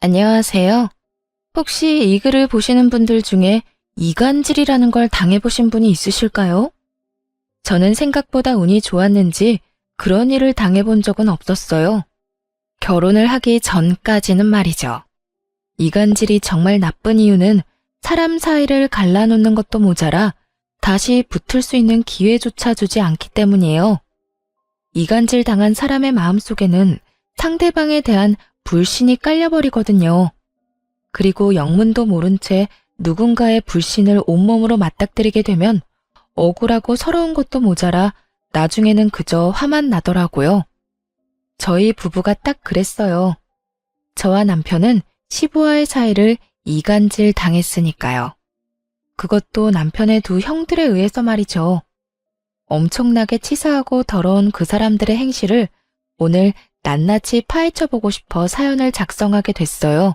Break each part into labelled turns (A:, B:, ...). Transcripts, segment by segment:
A: 안녕하세요. 혹시 이 글을 보시는 분들 중에 이간질이라는 걸 당해보신 분이 있으실까요? 저는 생각보다 운이 좋았는지 그런 일을 당해본 적은 없었어요. 결혼을 하기 전까지는 말이죠. 이간질이 정말 나쁜 이유는 사람 사이를 갈라놓는 것도 모자라 다시 붙을 수 있는 기회조차 주지 않기 때문이에요. 이간질 당한 사람의 마음속에는 상대방에 대한 불신이 깔려버리거든요. 그리고 영문도 모른 채 누군가의 불신을 온몸으로 맞닥뜨리게 되면 억울하고 서러운 것도 모자라 나중에는 그저 화만 나더라고요. 저희 부부가 딱 그랬어요. 저와 남편은 시부와의 사이를 이간질 당했으니까요. 그것도 남편의 두 형들에 의해서 말이죠. 엄청나게 치사하고 더러운 그 사람들의 행실을 오늘 낱낱이 파헤쳐보고 싶어 사연을 작성하게 됐어요.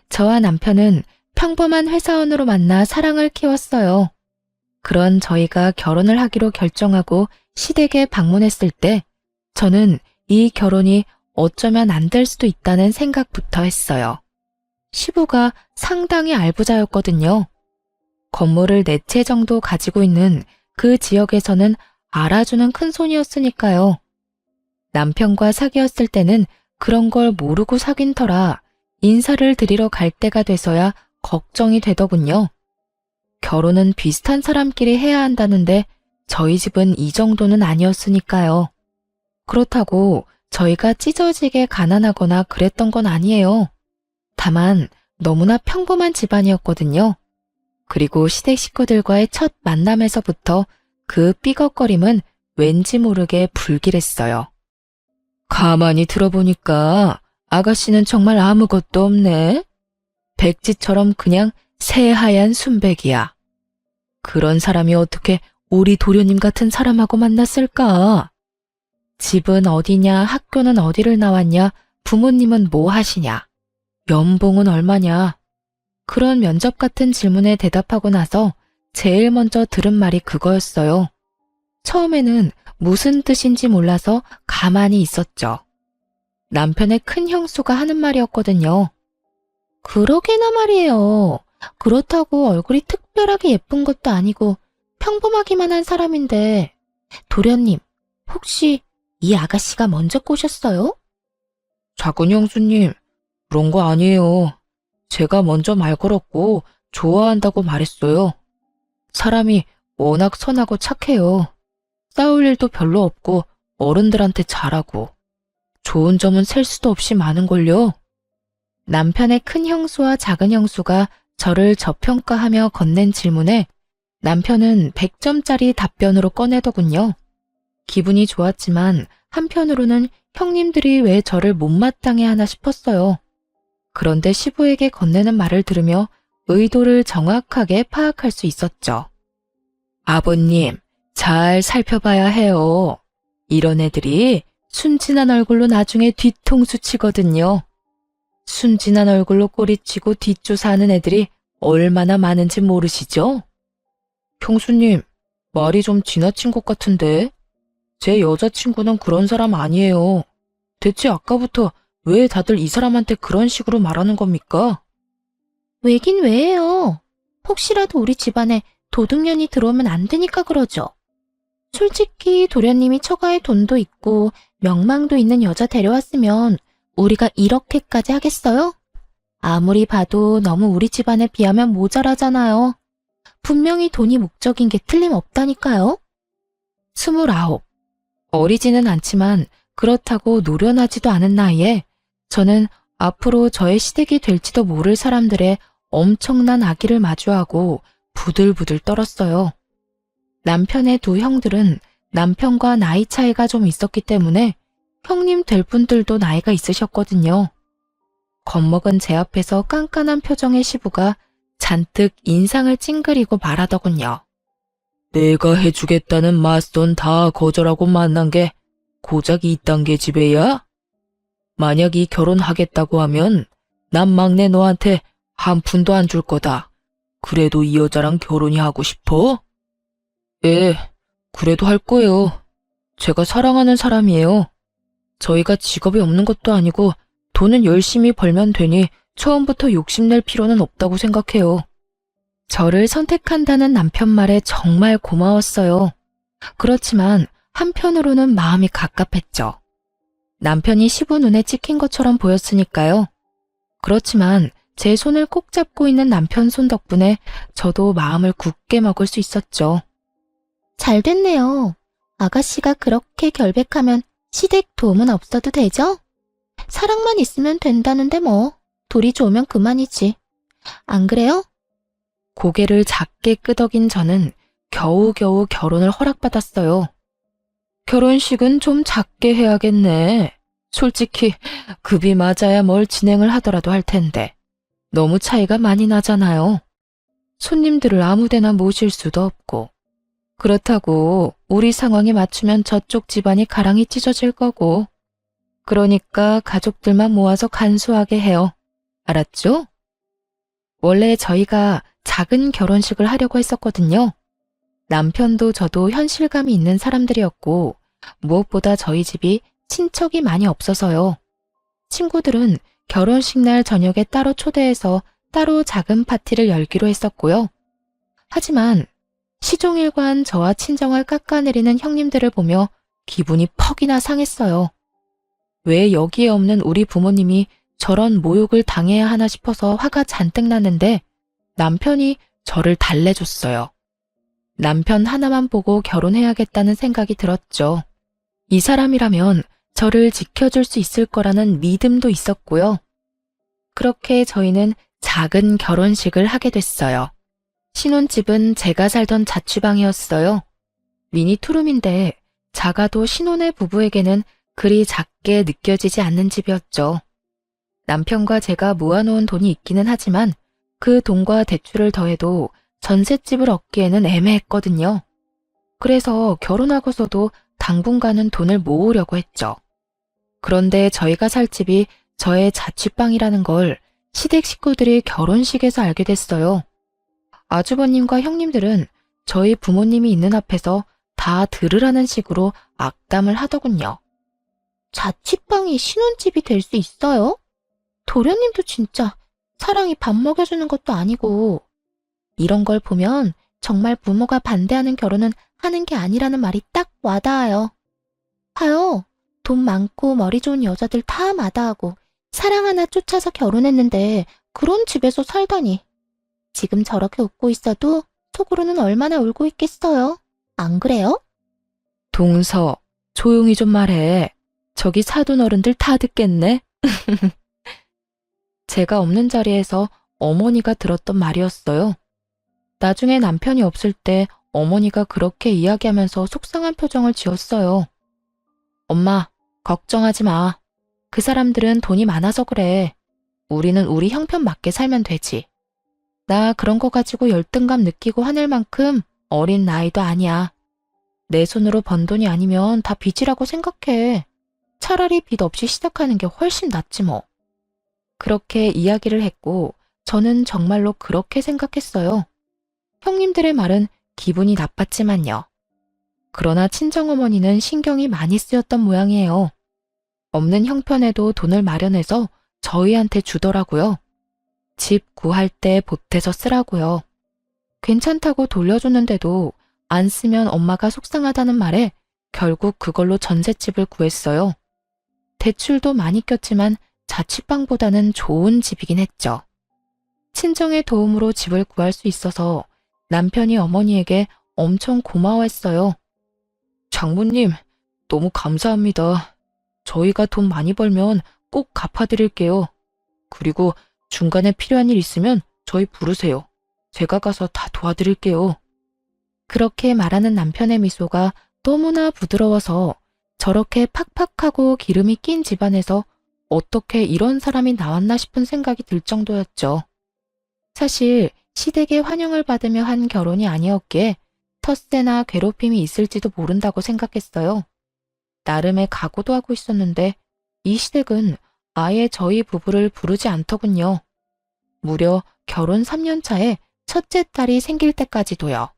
A: 저와 남편은 평범한 회사원으로 만나 사랑을 키웠어요. 그런 저희가 결혼을 하기로 결정하고 시댁에 방문했을 때 저는 이 결혼이 어쩌면 안 될 수도 있다는 생각부터 했어요. 시부가 상당히 알부자였거든요. 건물을 4채 정도 가지고 있는 그 지역에서는 알아주는 큰손이었으니까요. 남편과 사귀었을 때는 그런 걸 모르고 사귄 터라 인사를 드리러 갈 때가 돼서야 걱정이 되더군요. 결혼은 비슷한 사람끼리 해야 한다는데 저희 집은 이 정도는 아니었으니까요. 그렇다고 저희가 찢어지게 가난하거나 그랬던 건 아니에요. 다만 너무나 평범한 집안이었거든요. 그리고 시댁 식구들과의 첫 만남에서부터 그 삐걱거림은 왠지 모르게 불길했어요. 가만히 들어보니까 아가씨는 정말 아무것도 없네. 백지처럼 그냥 새하얀 순백이야. 그런 사람이 어떻게 우리 도련님 같은 사람하고 만났을까? 집은 어디냐, 학교는 어디를 나왔냐, 부모님은 뭐 하시냐, 연봉은 얼마냐. 그런 면접 같은 질문에 대답하고 나서 제일 먼저 들은 말이 그거였어요. 처음에는 무슨 뜻인지 몰라서 가만히 있었죠. 남편의 큰 형수가 하는 말이었거든요. 그러게나 말이에요. 그렇다고 얼굴이 특별하게 예쁜 것도 아니고 평범하기만 한 사람인데 도련님, 혹시 이 아가씨가 먼저 꼬셨어요? 작은 형수님, 그런 거 아니에요. 제가 먼저 말 걸었고 좋아한다고 말했어요. 사람이 워낙 선하고 착해요. 싸울 일도 별로 없고 어른들한테 잘하고 좋은 점은 셀 수도 없이 많은걸요. 남편의 큰 형수와 작은 형수가 저를 저평가하며 건넨 질문에 남편은 100점짜리 답변으로 꺼내더군요. 기분이 좋았지만 한편으로는 형님들이 왜 저를 못마땅해 하나 싶었어요. 그런데 시부에게 건네는 말을 들으며 의도를 정확하게 파악할 수 있었죠. 아버님, 잘 살펴봐야 해요. 이런 애들이 순진한 얼굴로 나중에 뒤통수 치거든요. 순진한 얼굴로 꼬리치고 뒷조사하는 애들이 얼마나 많은지 모르시죠? 형수님, 말이 좀 지나친 것 같은데. 제 여자친구는 그런 사람 아니에요. 대체 아까부터 왜 다들 이 사람한테 그런 식으로 말하는 겁니까? 왜긴 왜예요. 혹시라도 우리 집안에 도둑년이 들어오면 안 되니까 그러죠. 솔직히 도련님이 처가에 돈도 있고 명망도 있는 여자 데려왔으면 우리가 이렇게까지 하겠어요? 아무리 봐도 너무 우리 집안에 비하면 모자라잖아요. 분명히 돈이 목적인 게 틀림없다니까요. 29. 어리지는 않지만 그렇다고 노련하지도 않은 나이에 저는 앞으로 저의 시댁이 될지도 모를 사람들의 엄청난 악의를 마주하고 부들부들 떨었어요. 남편의 두 형들은 남편과 나이 차이가 좀 있었기 때문에 형님 될 분들도 나이가 있으셨거든요. 겁먹은 제 앞에서 깐깐한 표정의 시부가 잔뜩 인상을 찡그리고 말하더군요. 내가 해주겠다는 맞선 다 거절하고 만난 게 고작 이딴 게 집에야? 만약 이 결혼하겠다고 하면 난 막내 너한테 한 푼도 안 줄 거다. 그래도 이 여자랑 결혼이 하고 싶어? 예, 그래도 할 거예요. 제가 사랑하는 사람이에요. 저희가 직업이 없는 것도 아니고 돈은 열심히 벌면 되니 처음부터 욕심낼 필요는 없다고 생각해요. 저를 선택한다는 남편 말에 정말 고마웠어요. 그렇지만 한편으로는 마음이 갑갑했죠. 남편이 시부 눈에 찍힌 것처럼 보였으니까요. 그렇지만 제 손을 꼭 잡고 있는 남편 손 덕분에 저도 마음을 굳게 먹을 수 있었죠.
B: 잘 됐네요. 아가씨가 그렇게 결백하면 시댁 도움은 없어도 되죠? 사랑만 있으면 된다는데 뭐. 둘이 좋으면 그만이지. 안 그래요?
A: 고개를 작게 끄덕인 저는 겨우겨우 결혼을 허락받았어요. 결혼식은 좀 작게 해야겠네. 솔직히 급이 맞아야 뭘 진행을 하더라도 할 텐데 너무 차이가 많이 나잖아요. 손님들을 아무데나 모실 수도 없고 그렇다고 우리 상황에 맞추면 저쪽 집안이 가랑이 찢어질 거고 그러니까 가족들만 모아서 간소하게 해요. 알았죠? 원래 저희가 작은 결혼식을 하려고 했었거든요. 남편도 저도 현실감이 있는 사람들이었고 무엇보다 저희 집이 친척이 많이 없어서요. 친구들은 결혼식 날 저녁에 따로 초대해서 따로 작은 파티를 열기로 했었고요. 하지만 시종일관 저와 친정을 깎아내리는 형님들을 보며 기분이 퍽이나 상했어요. 왜 여기에 없는 우리 부모님이 저런 모욕을 당해야 하나 싶어서 화가 잔뜩 났는데 남편이 저를 달래줬어요. 남편 하나만 보고 결혼해야겠다는 생각이 들었죠. 이 사람이라면 저를 지켜줄 수 있을 거라는 믿음도 있었고요. 그렇게 저희는 작은 결혼식을 하게 됐어요. 신혼집은 제가 살던 자취방이었어요. 미니 투룸인데 작아도 신혼의 부부에게는 그리 작게 느껴지지 않는 집이었죠. 남편과 제가 모아놓은 돈이 있기는 하지만 그 돈과 대출을 더해도 전셋집을 얻기에는 애매했거든요. 그래서 결혼하고서도 당분간은 돈을 모으려고 했죠. 그런데 저희가 살 집이 저의 자취방이라는 걸 시댁 식구들이 결혼식에서 알게 됐어요. 아주버님과 형님들은 저희 부모님이 있는 앞에서 다 들으라는 식으로 악담을 하더군요.
B: 자취방이 신혼집이 될 수 있어요? 도련님도 진짜 사랑이 밥 먹여주는 것도 아니고. 이런 걸 보면 정말 부모가 반대하는 결혼은 하는 게 아니라는 말이 딱 와닿아요. 하여, 돈 많고 머리 좋은 여자들 다 마다하고 사랑 하나 쫓아서 결혼했는데 그런 집에서 살다니. 지금 저렇게 웃고 있어도 속으로는 얼마나 울고 있겠어요. 안 그래요?
A: 동서, 조용히 좀 말해. 저기 사돈 어른들 다 듣겠네. 제가 없는 자리에서 어머니가 들었던 말이었어요. 나중에 남편이 없을 때 어머니가 그렇게 이야기하면서 속상한 표정을 지었어요. 엄마, 걱정하지 마. 그 사람들은 돈이 많아서 그래. 우리는 우리 형편 맞게 살면 되지. 나 그런 거 가지고 열등감 느끼고 화낼 만큼 어린 나이도 아니야. 내 손으로 번 돈이 아니면 다 빚이라고 생각해. 차라리 빚 없이 시작하는 게 훨씬 낫지 뭐. 그렇게 이야기를 했고 저는 정말로 그렇게 생각했어요. 형님들의 말은 기분이 나빴지만요. 그러나 친정어머니는 신경이 많이 쓰였던 모양이에요. 없는 형편에도 돈을 마련해서 저희한테 주더라고요. 집 구할 때 보태서 쓰라고요. 괜찮다고 돌려줬는데도 안 쓰면 엄마가 속상하다는 말에 결국 그걸로 전셋집을 구했어요. 대출도 많이 꼈지만 자취방보다는 좋은 집이긴 했죠. 친정의 도움으로 집을 구할 수 있어서 남편이 어머니에게 엄청 고마워했어요. 장모님, 너무 감사합니다. 저희가 돈 많이 벌면 꼭 갚아드릴게요. 그리고 중간에 필요한 일 있으면 저희 부르세요. 제가 가서 다 도와드릴게요. 그렇게 말하는 남편의 미소가 너무나 부드러워서 저렇게 팍팍하고 기름이 낀 집안에서 어떻게 이런 사람이 나왔나 싶은 생각이 들 정도였죠. 사실 시댁의 환영을 받으며 한 결혼이 아니었기에 텃세나 괴롭힘이 있을지도 모른다고 생각했어요. 나름의 각오도 하고 있었는데 이 시댁은 아예 저희 부부를 부르지 않더군요. 무려 결혼 3년 차에 첫째 딸이 생길 때까지도요.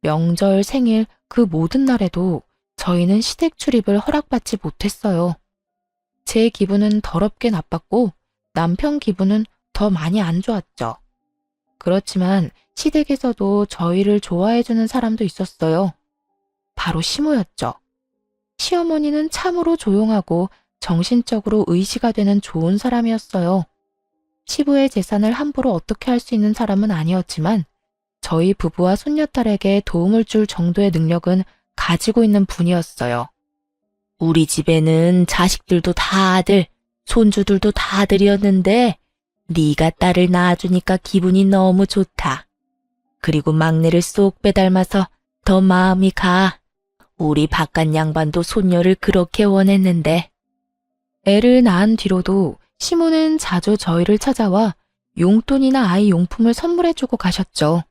A: 명절, 생일 그 모든 날에도 저희는 시댁 출입을 허락받지 못했어요.
B: 제 기분은 더럽게 나빴고 남편 기분은 더 많이 안 좋았죠. 그렇지만 시댁에서도 저희를 좋아해주는 사람도 있었어요. 바로 시모였죠. 시어머니는 참으로 조용하고 정신적으로 의지가 되는 좋은 사람이었어요. 시부의 재산을 함부로 어떻게 할 수 있는 사람은 아니었지만 저희 부부와 손녀딸에게 도움을 줄 정도의 능력은 가지고 있는 분이었어요. 우리 집에는 자식들도 다 아들, 손주들도 다 아들이었는데 네가 딸을 낳아주니까 기분이 너무 좋다. 그리고 막내를 쏙 빼닮아서 더 마음이 가. 우리 바깥 양반도 손녀를 그렇게 원했는데. 애를 낳은 뒤로도 시모는 자주 저희를 찾아와 용돈이나 아이 용품을 선물해주고 가셨죠.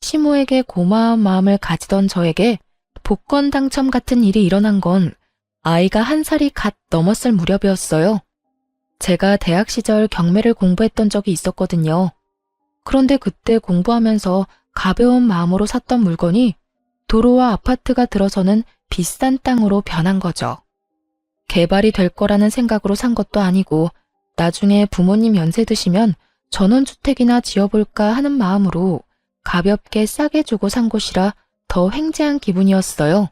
B: 시모에게 고마운 마음을 가지던 저에게 복권 당첨 같은 일이 일어난 건 아이가 1살이 갓 넘었을 무렵이었어요. 제가 대학 시절 경매를 공부했던 적이 있었거든요. 그런데 그때 공부하면서 가벼운 마음으로 샀던 물건이 도로와 아파트가 들어서는 비싼 땅으로 변한 거죠. 개발이 될 거라는 생각으로 산 것도 아니고 나중에 부모님 연세 드시면 전원주택이나 지어볼까 하는 마음으로 가볍게 싸게 주고 산 곳이라 더 횡재한 기분이었어요.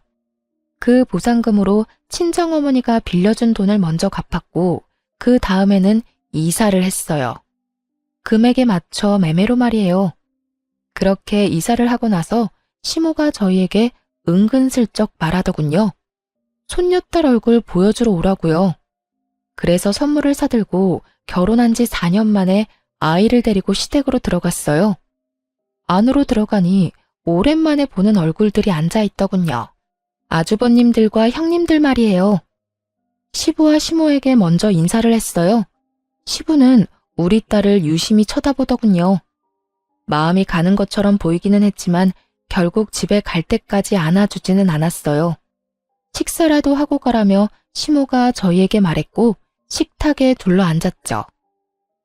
B: 그 보상금으로 친정어머니가 빌려준 돈을 먼저 갚았고 그 다음에는 이사를 했어요. 금액에 맞춰 매매로 말이에요. 그렇게 이사를 하고 나서 시모가 저희에게 은근슬쩍 말하더군요. 손녀딸 얼굴 보여주러 오라고요. 그래서 선물을 사들고 결혼한 지 4년 만에 아이를 데리고 시댁으로 들어갔어요. 안으로 들어가니 오랜만에 보는 얼굴들이 앉아있더군요. 아주버님들과 형님들 말이에요. 시부와 시모에게 먼저 인사를 했어요. 시부는 우리 딸을 유심히 쳐다보더군요. 마음이 가는 것처럼 보이기는 했지만 결국 집에 갈 때까지 안아주지는 않았어요. 식사라도 하고 가라며 시모가 저희에게 말했고 식탁에 둘러앉았죠.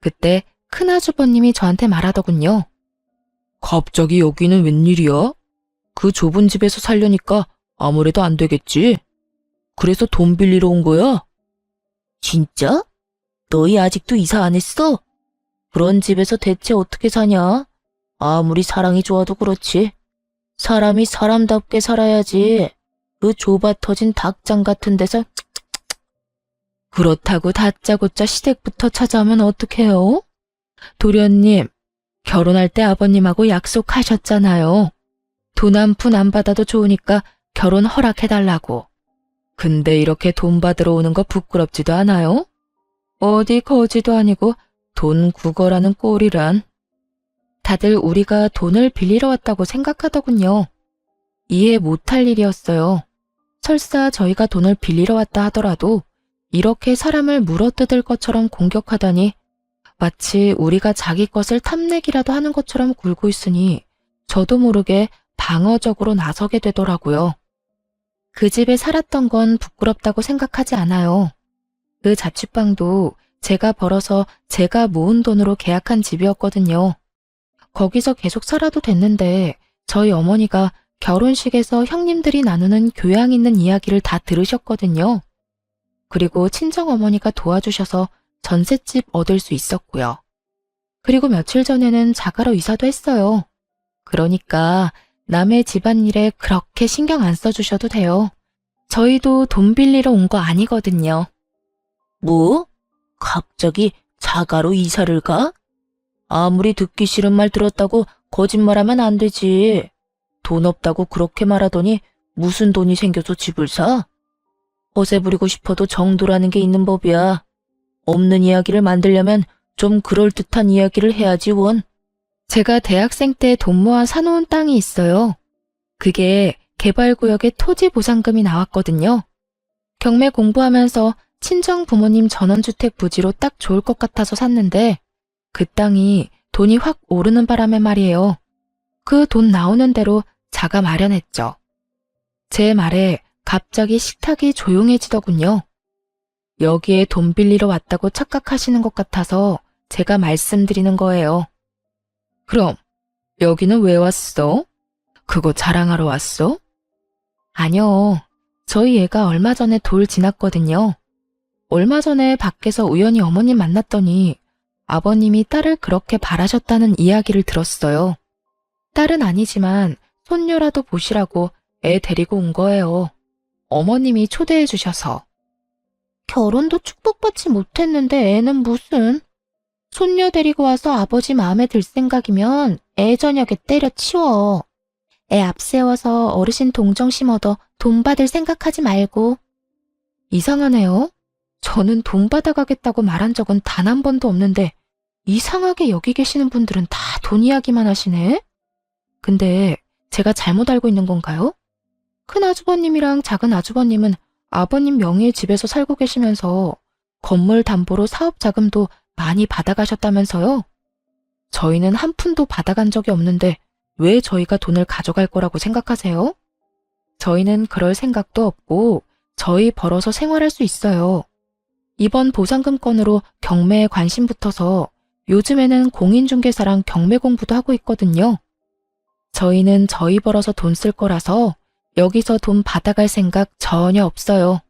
B: 그때 큰아주버님이 저한테 말하더군요. 갑자기 여기는 웬일이야? 그 좁은 집에서 살려니까 아무래도 안 되겠지? 그래서 돈 빌리러 온 거야? 진짜? 너희 아직도 이사 안 했어? 그런 집에서 대체 어떻게 사냐? 아무리 사랑이 좋아도 그렇지. 사람이 사람답게 살아야지. 그 좁아 터진 닭장 같은 데서 그렇다고 다짜고짜 시댁부터 찾아오면 어떡해요? 도련님, 결혼할 때 아버님하고 약속하셨잖아요. 돈 한 푼 안 받아도 좋으니까 결혼 허락해달라고. 근데 이렇게 돈 받으러 오는 거 부끄럽지도 않아요? 어디 거지도 아니고 돈 구걸하는 꼴이란. 다들 우리가 돈을 빌리러 왔다고 생각하더군요. 이해 못할 일이었어요. 설사 저희가 돈을 빌리러 왔다 하더라도 이렇게 사람을 물어뜯을 것처럼 공격하다니 마치 우리가 자기 것을 탐내기라도 하는 것처럼 굴고 있으니 저도 모르게 방어적으로 나서게 되더라고요. 그 집에 살았던 건 부끄럽다고 생각하지 않아요. 그 자취방도 제가 벌어서 제가 모은 돈으로 계약한 집이었거든요. 거기서 계속 살아도 됐는데 저희 어머니가 결혼식에서 형님들이 나누는 교양 있는 이야기를 다 들으셨거든요. 그리고 친정어머니가 도와주셔서 전셋집 얻을 수 있었고요. 그리고 며칠 전에는 자가로 이사도 했어요. 그러니까 남의 집안일에 그렇게 신경 안 써주셔도 돼요. 저희도 돈 빌리러 온 거 아니거든요. 뭐? 갑자기 자가로 이사를 가? 아무리 듣기 싫은 말 들었다고 거짓말하면 안 되지. 돈 없다고 그렇게 말하더니 무슨 돈이 생겨서 집을 사? 허세 부리고 싶어도 정도라는 게 있는 법이야. 없는 이야기를 만들려면 좀 그럴듯한 이야기를 해야지 원. 제가 대학생 때 돈 모아 사놓은 땅이 있어요. 그게 개발구역에 토지 보상금이 나왔거든요. 경매 공부하면서 친정 부모님 전원주택 부지로 딱 좋을 것 같아서 샀는데 그 땅이 돈이 확 오르는 바람에 말이에요. 그 돈 나오는 대로 자가 마련했죠. 제 말에 갑자기 식탁이 조용해지더군요. 여기에 돈 빌리러 왔다고 착각하시는 것 같아서 제가 말씀드리는 거예요. 그럼 여기는 왜 왔어? 그거 자랑하러 왔어? 아니요. 저희 애가 얼마 전에 돌 지났거든요.
A: 얼마 전에 밖에서 우연히 어머님 만났더니 아버님이 딸을 그렇게 바라셨다는 이야기를 들었어요. 딸은 아니지만 손녀라도 보시라고 애 데리고 온 거예요. 어머님이 초대해 주셔서.
B: 결혼도 축복받지 못했는데 애는 무슨. 손녀 데리고 와서 아버지 마음에 들 생각이면 애 저녁에 때려치워. 애 앞세워서 어르신 동정심 얻어 돈 받을 생각하지 말고.
A: 이상하네요. 저는 돈 받아가겠다고 말한 적은 단 한 번도 없는데 이상하게 여기 계시는 분들은 다 돈 이야기만 하시네? 근데 제가 잘못 알고 있는 건가요? 큰 아주버님이랑 작은 아주버님은 아버님 명의의 집에서 살고 계시면서 건물 담보로 사업 자금도 많이 받아가셨다면서요? 저희는 한 푼도 받아간 적이 없는데 왜 저희가 돈을 가져갈 거라고 생각하세요? 저희는 그럴 생각도 없고 저희 벌어서 생활할 수 있어요. 이번 보상금 건으로 경매에 관심 붙어서 요즘에는 공인중개사랑 경매 공부도 하고 있거든요. 저희는 저희 벌어서 돈 쓸 거라서 여기서 돈 받아갈 생각 전혀 없어요.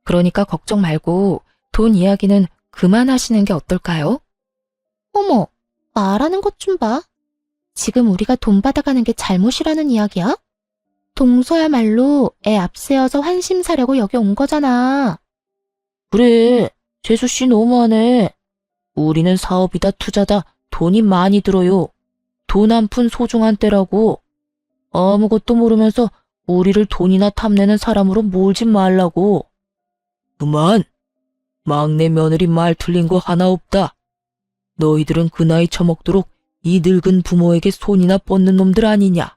A: 그러니까 걱정 말고 돈 이야기는 그만하시는 게 어떨까요?
B: 어머, 말하는 것 좀 봐. 지금 우리가 돈 받아가는 게 잘못이라는 이야기야? 동서야말로 애 앞세워서 환심 사려고 여기 온 거잖아.
C: 그래, 재수씨 너무하네. 우리는 사업이다 투자다 돈이 많이 들어요. 돈 한 푼 소중한 때라고. 아무것도 모르면서 우리를 돈이나 탐내는 사람으로 몰지 말라고. 그만. 막내 며느리 말 틀린 거 하나 없다. 너희들은 그 나이 처먹도록 이 늙은 부모에게 손이나 뻗는 놈들 아니냐.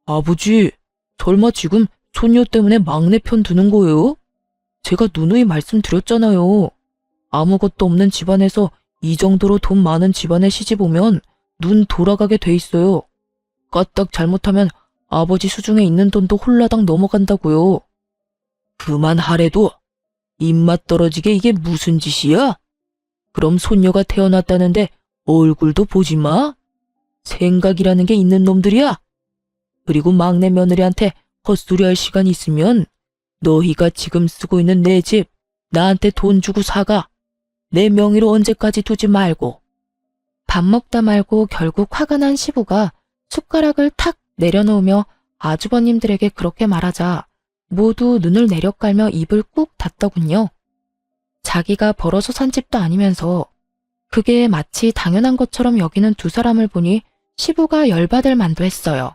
C: 아버지, 설마 지금 손녀 때문에 막내 편 드는 거예요? 제가 누누이 말씀드렸잖아요. 아무것도 없는 집안에서 이 정도로 돈 많은 집안에 시집 오면 눈 돌아가게 돼 있어요. 까딱 잘못하면 아버지 수중에 있는 돈도 홀라당 넘어간다고요. 그만하래도. 입맛 떨어지게 이게 무슨 짓이야? 그럼 손녀가 태어났다는데 얼굴도 보지 마? 생각이라는 게 있는 놈들이야? 그리고 막내 며느리한테 헛소리할 시간 있으면 너희가 지금 쓰고 있는 내 집 나한테 돈 주고 사가. 내 명의로 언제까지 두지 말고.
A: 밥 먹다 말고 결국 화가 난 시부가 숟가락을 탁 내려놓으며 아주버님들에게 그렇게 말하자 모두 눈을 내려깔며 입을 꾹 닫더군요. 자기가 벌어서 산 집도 아니면서 그게 마치 당연한 것처럼 여기는 두 사람을 보니 시부가 열받을 만도 했어요.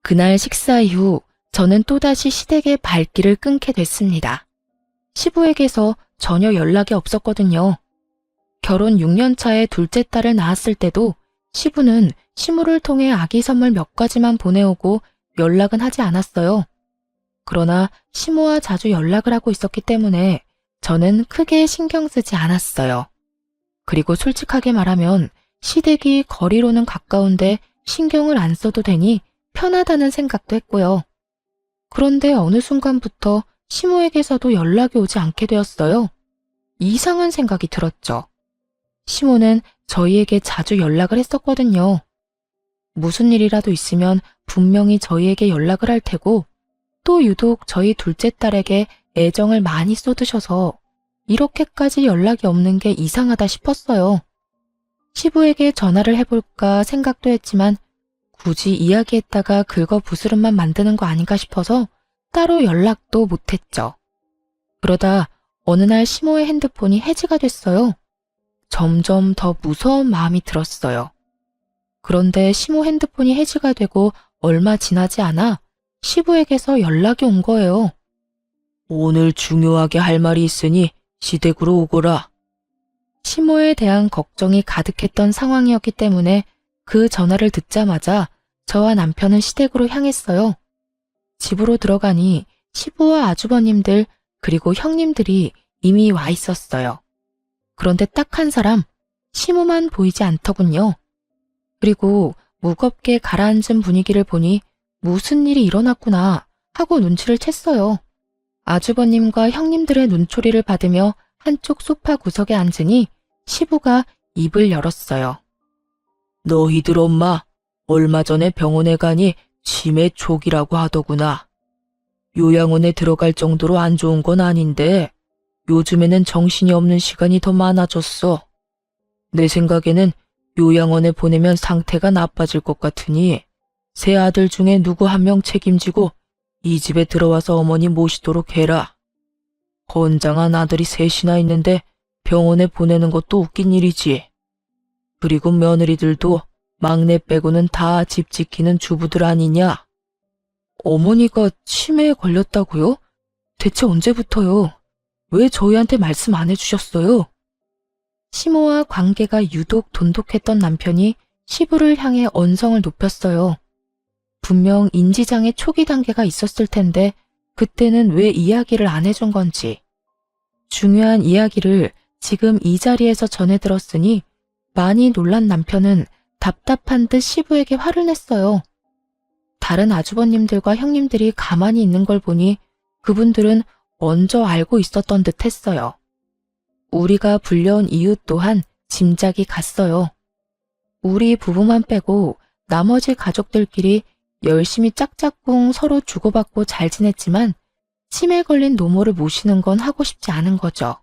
A: 그날 식사 이후 저는 또다시 시댁의 발길을 끊게 됐습니다. 시부에게서 전혀 연락이 없었거든요. 결혼 6년 차에 둘째 딸을 낳았을 때도 시부는 시무를 통해 아기 선물 몇 가지만 보내오고 연락은 하지 않았어요. 그러나 시모와 자주 연락을 하고 있었기 때문에 저는 크게 신경 쓰지 않았어요. 그리고 솔직하게 말하면 시댁이 거리로는 가까운데 신경을 안 써도 되니 편하다는 생각도 했고요. 그런데 어느 순간부터 시모에게서도 연락이 오지 않게 되었어요. 이상한 생각이 들었죠. 시모는 저희에게 자주 연락을 했었거든요. 무슨 일이라도 있으면 분명히 저희에게 연락을 할 테고 또 유독 저희 둘째 딸에게 애정을 많이 쏟으셔서 이렇게까지 연락이 없는 게 이상하다 싶었어요. 시부에게 전화를 해볼까 생각도 했지만 굳이 이야기했다가 긁어부스럼만 만드는 거 아닌가 싶어서 따로 연락도 못했죠. 그러다 어느 날 시모의 핸드폰이 해지가 됐어요. 점점 더 무서운 마음이 들었어요. 그런데 시모 핸드폰이 해지가 되고 얼마 지나지 않아 시부에게서 연락이 온 거예요.
C: 오늘 중요하게 할 말이 있으니 시댁으로 오거라.
A: 시모에 대한 걱정이 가득했던 상황이었기 때문에 그 전화를 듣자마자 저와 남편은 시댁으로 향했어요. 집으로 들어가니 시부와 아주버님들 그리고 형님들이 이미 와 있었어요. 그런데 딱 한 사람, 시모만 보이지 않더군요. 그리고 무겁게 가라앉은 분위기를 보니 무슨 일이 일어났구나 하고 눈치를 챘어요. 아주버님과 형님들의 눈초리를 받으며 한쪽 소파 구석에 앉으니 시부가 입을 열었어요.
C: 너희들 엄마 얼마 전에 병원에 가니 치매 초기라고 하더구나. 요양원에 들어갈 정도로 안 좋은 건 아닌데 요즘에는 정신이 없는 시간이 더 많아졌어. 내 생각에는 요양원에 보내면 상태가 나빠질 것 같으니 세 아들 중에 누구 한 명 책임지고 이 집에 들어와서 어머니 모시도록 해라. 건장한 아들이 셋이나 있는데 병원에 보내는 것도 웃긴 일이지. 그리고 며느리들도 막내 빼고는 다 집 지키는 주부들 아니냐? 어머니가 치매에 걸렸다고요? 대체 언제부터요? 왜 저희한테 말씀 안 해주셨어요?
A: 시모와 관계가 유독 돈독했던 남편이 시부를 향해 언성을 높였어요. 분명 인지장애 초기 단계가 있었을 텐데 그때는 왜 이야기를 안 해준 건지. 중요한 이야기를 지금 이 자리에서 전해 들었으니 많이 놀란 남편은 답답한 듯 시부에게 화를 냈어요. 다른 아주버님들과 형님들이 가만히 있는 걸 보니 그분들은 먼저 알고 있었던 듯 했어요. 우리가 불려온 이유 또한 짐작이 갔어요. 우리 부부만 빼고 나머지 가족들끼리 열심히 짝짝꿍 서로 주고받고 잘 지냈지만 치매 걸린 노모를 모시는 건 하고 싶지 않은 거죠.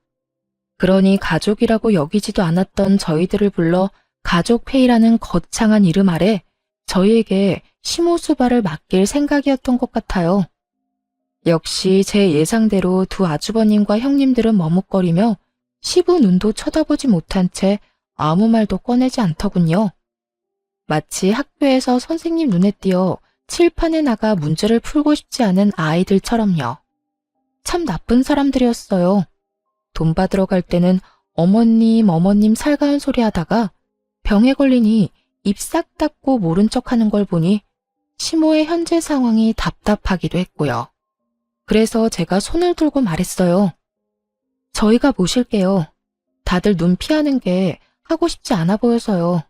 A: 그러니 가족이라고 여기지도 않았던 저희들을 불러 가족회의라는 거창한 이름 아래 저희에게 시모수발을 맡길 생각이었던 것 같아요. 역시 제 예상대로 두 아주버님과 형님들은 머뭇거리며 시부 눈도 쳐다보지 못한 채 아무 말도 꺼내지 않더군요. 마치 학교에서 선생님 눈에 띄어 칠판에 나가 문제를 풀고 싶지 않은 아이들처럼요. 참 나쁜 사람들이었어요. 돈 받으러 갈 때는 어머님 살가운 소리 하다가 병에 걸리니 입 싹 닫고 모른 척 하는 걸 보니 시모의 현재 상황이 답답하기도 했고요. 그래서 제가 손을 들고 말했어요. 저희가 모실게요. 다들 눈 피하는 게 하고 싶지 않아 보여서요.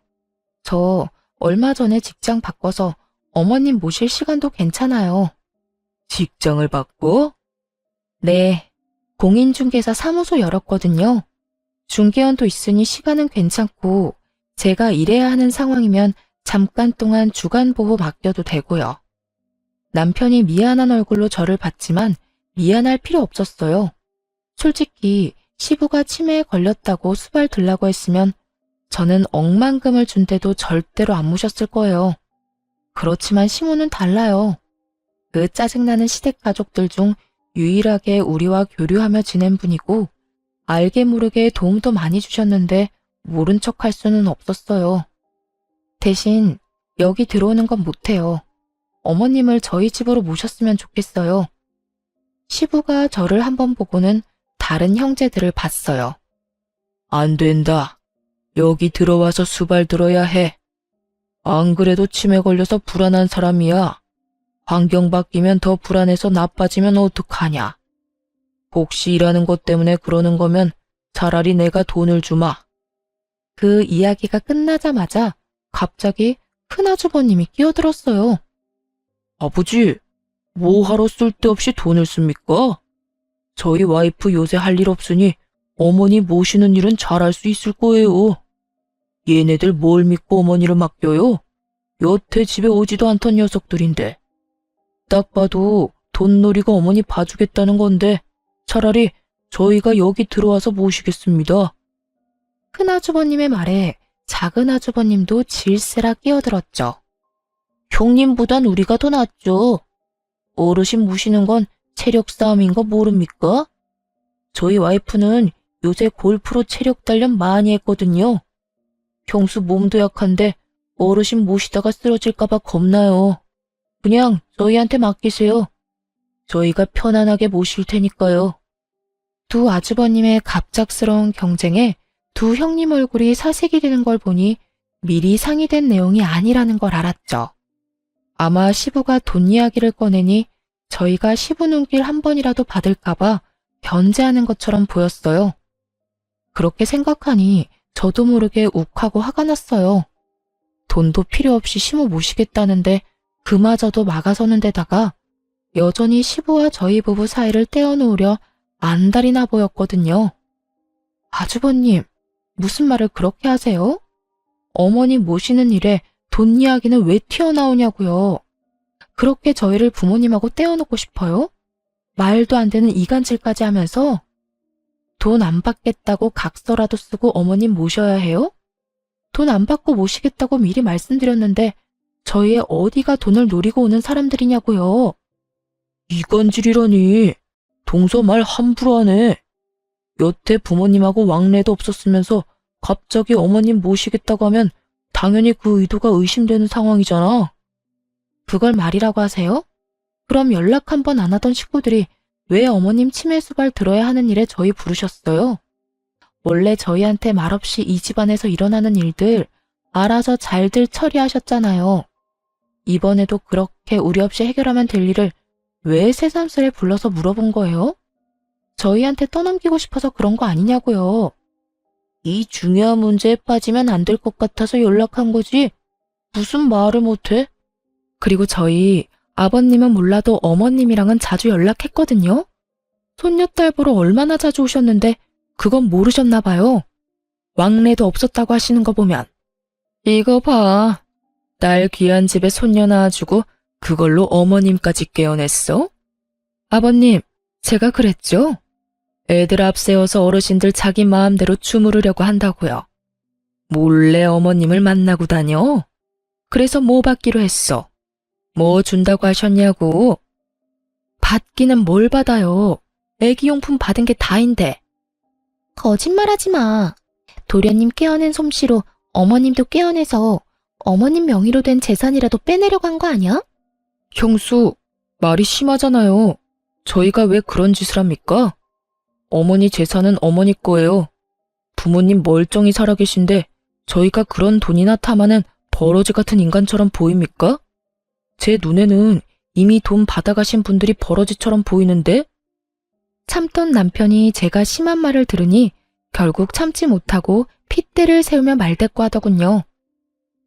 A: 저 얼마 전에 직장 바꿔서 어머님 모실 시간도 괜찮아요.
C: 직장을 바꿔?
A: 네, 공인중개사 사무소 열었거든요. 중개원도 있으니 시간은 괜찮고 제가 일해야 하는 상황이면 잠깐 동안 주간보호 맡겨도 되고요. 남편이 미안한 얼굴로 저를 봤지만 미안할 필요 없었어요. 솔직히 시부가 치매에 걸렸다고 수발 들라고 했으면 저는 억만금을 준대도 절대로 안 모셨을 거예요. 그렇지만 시모는 달라요. 그 짜증나는 시댁 가족들 중 유일하게 우리와 교류하며 지낸 분이고 알게 모르게 도움도 많이 주셨는데 모른 척 할 수는 없었어요. 대신 여기 들어오는 건 못해요. 어머님을 저희 집으로 모셨으면 좋겠어요. 시부가 저를 한번 보고는 다른 형제들을 봤어요.
C: 안 된다. 여기 들어와서 수발 들어야 해. 안 그래도 치매 걸려서 불안한 사람이야. 환경 바뀌면 더 불안해서 나빠지면 어떡하냐. 혹시 일하는 것 때문에 그러는 거면 차라리 내가 돈을 주마.
A: 그 이야기가 끝나자마자 갑자기 큰아주버님이 끼어들었어요.
C: 아버지, 뭐하러 쓸데없이 돈을 씁니까? 저희 와이프 요새 할 일 없으니 어머니 모시는 일은 잘할 수 있을 거예요. 얘네들 뭘 믿고 어머니를 맡겨요? 여태 집에 오지도 않던 녀석들인데. 딱 봐도 돈 노리고 어머니 봐주겠다는 건데 차라리 저희가 여기 들어와서 모시겠습니다.
A: 큰아주버님의 말에 작은아주버님도 질세라 끼어들었죠.
C: 형님보단 우리가 더 낫죠. 어르신 모시는 건 체력 싸움인 거 모릅니까? 저희 와이프는 요새 골프로 체력 단련 많이 했거든요. 평소 몸도 약한데 어르신 모시다가 쓰러질까봐 겁나요. 그냥 저희한테 맡기세요. 저희가 편안하게 모실 테니까요.
A: 두 아주버님의 갑작스러운 경쟁에 두 형님 얼굴이 사색이 되는 걸 보니 미리 상의된 내용이 아니라는 걸 알았죠. 아마 시부가 돈 이야기를 꺼내니 저희가 시부 눈길 한 번이라도 받을까봐 견제하는 것처럼 보였어요. 그렇게 생각하니 저도 모르게 욱하고 화가 났어요. 돈도 필요 없이 시부 모시겠다는데 그마저도 막아서는 데다가 여전히 시부와 저희 부부 사이를 떼어놓으려 안달이나 보였거든요. 아주버님, 무슨 말을 그렇게 하세요? 어머니 모시는 일에 돈 이야기는 왜 튀어나오냐고요. 그렇게 저희를 부모님하고 떼어놓고 싶어요? 말도 안 되는 이간질까지 하면서 돈 안 받겠다고 각서라도 쓰고 어머님 모셔야 해요? 돈 안 받고 모시겠다고 미리 말씀드렸는데 저희의 어디가 돈을 노리고 오는 사람들이냐고요.
C: 이간질이라니. 동서 말 함부로 하네. 여태 부모님하고 왕래도 없었으면서 갑자기 어머님 모시겠다고 하면 당연히 그 의도가 의심되는 상황이잖아.
A: 그걸 말이라고 하세요? 그럼 연락 한 번 안 하던 식구들이 왜 어머님 치매 수발 들어야 하는 일에 저희 부르셨어요? 원래 저희한테 말없이 이 집안에서 일어나는 일들 알아서 잘들 처리하셨잖아요. 이번에도 그렇게 우리 없이 해결하면 될 일을 왜 새삼스레 불러서 물어본 거예요? 저희한테 떠넘기고 싶어서 그런 거 아니냐고요.
C: 이 중요한 문제에 빠지면 안 될 것 같아서 연락한 거지. 무슨 말을 못해?
A: 그리고 저희 아버님은 몰라도 어머님이랑은 자주 연락했거든요. 손녀딸 보러 얼마나 자주 오셨는데 그건 모르셨나 봐요. 왕래도 없었다고 하시는 거 보면. 이거 봐. 딸 귀한 집에 손녀 낳아주고 그걸로 어머님까지 깨어냈어? 아버님, 제가 그랬죠? 애들 앞세워서 어르신들 자기 마음대로 주무르려고 한다고요. 몰래 어머님을 만나고 다녀? 그래서 뭐 받기로 했어? 뭐 준다고 하셨냐고? 받기는 뭘 받아요? 애기용품 받은 게 다인데.
B: 거짓말하지 마. 도련님 깨어낸 솜씨로 어머님도 깨어내서 어머님 명의로 된 재산이라도 빼내려고 한 거 아니야?
A: 형수, 말이 심하잖아요. 저희가 왜 그런 짓을 합니까? 어머니 재산은 어머니 거예요. 부모님 멀쩡히 살아계신데 저희가 그런 돈이나 탐하는 버러지 같은 인간처럼 보입니까? 제 눈에는 이미 돈 받아가신 분들이 버러지처럼 보이는데? 참던 남편이 제가 심한 말을 들으니 결국 참지 못하고 핏대를 세우며 말대꾸하더군요.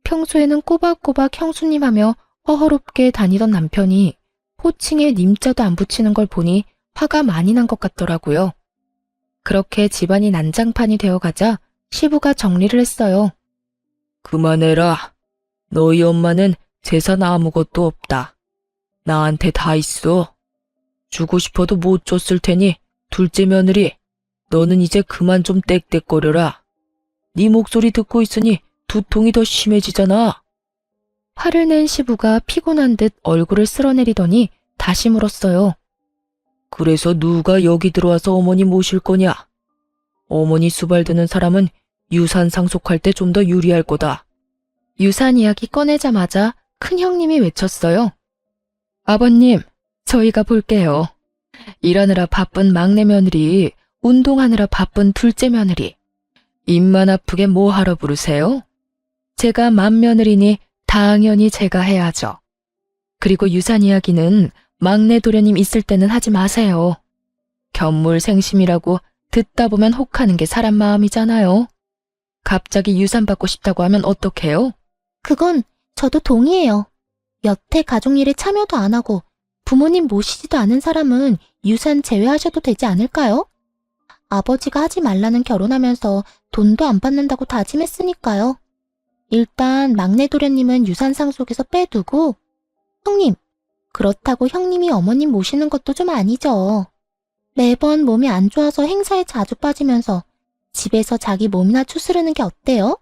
A: 평소에는 꼬박꼬박 형수님 하며 허허롭게 다니던 남편이 호칭에 님자도 안 붙이는 걸 보니 화가 많이 난 것 같더라고요. 그렇게 집안이 난장판이 되어가자 시부가 정리를 했어요.
C: 그만해라. 너희 엄마는 재산 아무것도 없다. 나한테 다 있어. 주고 싶어도 못 줬을 테니 둘째 며느리, 너는 이제 그만 좀 떽떽거려라. 네 목소리 듣고 있으니 두통이 더 심해지잖아.
A: 화를 낸 시부가 피곤한 듯 얼굴을 쓸어내리더니 다시 물었어요.
C: 그래서 누가 여기 들어와서 어머니 모실 거냐? 어머니 수발드는 사람은 유산 상속할 때 좀 더 유리할 거다.
A: 유산 이야기 꺼내자마자 큰 형님이 외쳤어요. 아버님, 저희가 볼게요. 일하느라 바쁜 막내 며느리, 운동하느라 바쁜 둘째 며느리. 입만 아프게 뭐 하러 부르세요? 제가 맏며느리니 당연히 제가 해야죠. 그리고 유산 이야기는 막내 도련님 있을 때는 하지 마세요. 견물생심이라고 듣다 보면 혹하는 게 사람 마음이잖아요. 갑자기 유산 받고 싶다고 하면 어떡해요?
B: 그건 저도 동의해요. 여태 가족일에 참여도 안 하고 부모님 모시지도 않은 사람은 유산 제외하셔도 되지 않을까요? 아버지가 하지 말라는 결혼하면서 돈도 안 받는다고 다짐했으니까요. 일단 막내 도련님은 유산 상속에서 빼두고 형님, 그렇다고 형님이 어머님 모시는 것도 좀 아니죠. 매번 몸이 안 좋아서 행사에 자주 빠지면서 집에서 자기 몸이나 추스르는 게 어때요?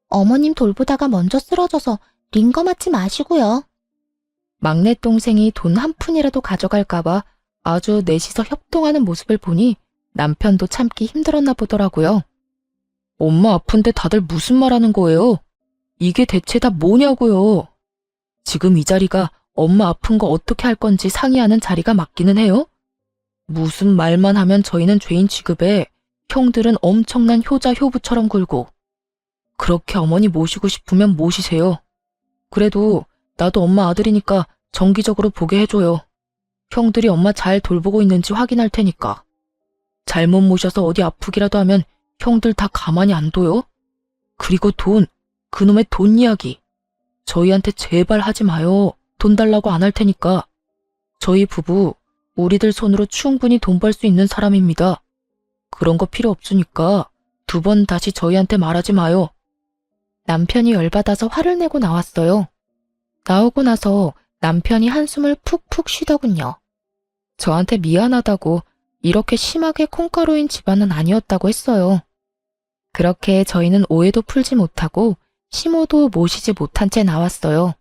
B: 어머님 돌보다가 먼저 쓰러져서 링거 맞지 마시고요.
A: 막내 동생이 돈 한 푼이라도 가져갈까봐 아주 넷이서 협동하는 모습을 보니 남편도 참기 힘들었나 보더라고요. 엄마 아픈데 다들 무슨 말 하는 거예요? 이게 대체 다 뭐냐고요? 지금 이 자리가 엄마 아픈 거 어떻게 할 건지 상의하는 자리가 맞기는 해요? 무슨 말만 하면 저희는 죄인 취급에 형들은 엄청난 효자 효부처럼 굴고. 그렇게 어머니 모시고 싶으면 모시세요. 그래도 나도 엄마 아들이니까 정기적으로 보게 해줘요. 형들이 엄마 잘 돌보고 있는지 확인할 테니까. 잘못 모셔서 어디 아프기라도 하면 형들 다 가만히 안 둬요? 그리고 돈, 그놈의 돈 이야기. 저희한테 제발 하지 마요. 돈 달라고 안 할 테니까. 저희 부부, 우리들 손으로 충분히 돈 벌 수 있는 사람입니다. 그런 거 필요 없으니까 2번 다시 저희한테 말하지 마요. 남편이 열받아서 화를 내고 나왔어요. 나오고 나서 남편이 한숨을 푹푹 쉬더군요. 저한테 미안하다고 이렇게 심하게 콩가루인 집안은 아니었다고 했어요. 그렇게 저희는 오해도 풀지 못하고 시모도 모시지 못한 채 나왔어요.